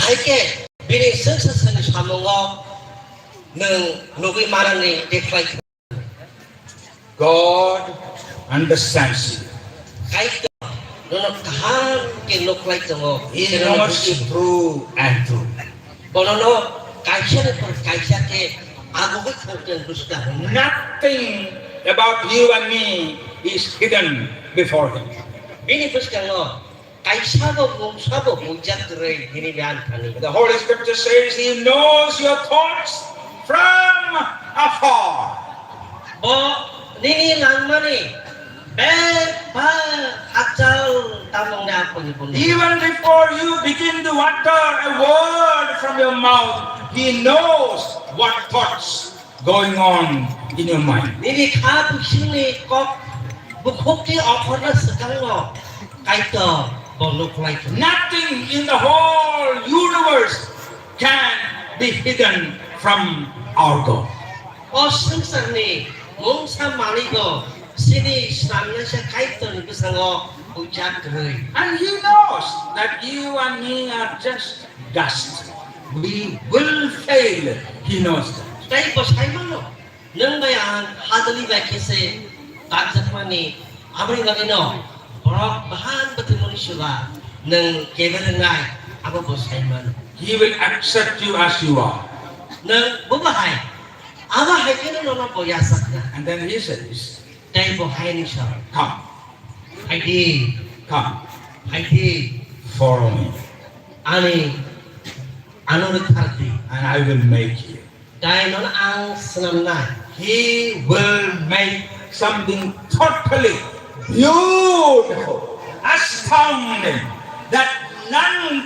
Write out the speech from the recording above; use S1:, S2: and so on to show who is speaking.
S1: Aike bini sensation samongo nung nugi marani deklai.
S2: God understands you.
S1: Kaito nono kahan ke nuklai tongo.
S2: He knows you through and through.
S1: Bonono kaisa ne per kaisa ke ago ke khokten dusta.
S2: Nothing about you and me is hidden before Him.
S1: Bini puskalo kaisa bo mungsa bo mujak rei bini bian kani.
S2: The Holy Scripture says He knows your thoughts from afar.
S1: Bo nini langmani ba akal tamong na ako ni pun.
S2: Even before you begin to utter a word from your mouth, He knows what thoughts going on in your mind.
S1: Nini ka pusini kok bukukti okona sekango kaito bo nuklai.
S2: Nothing in the whole universe can be hidden from our God.
S1: O sungsar ni mungsa maligo sini samnya sa kaito ni kusango ujak rei.
S2: And He knows that you and me are just dust. We will fail. He knows that.
S1: Tay bo sai mano nang bayan hadali ba kese tatapani amri gabino borok bahan betul manusia nang keberengai apa bo sai mano
S2: He will accept you as you are.
S1: nang bubahai apa hai kena nono bo yasakna
S2: And then He says,
S1: tay bo hai ni sa
S2: come,
S1: hai di
S2: follow me,
S1: ani anurut harti
S2: and I will make you.
S1: tay non ang senamna
S2: He will make something totally beautiful, astounding, that none can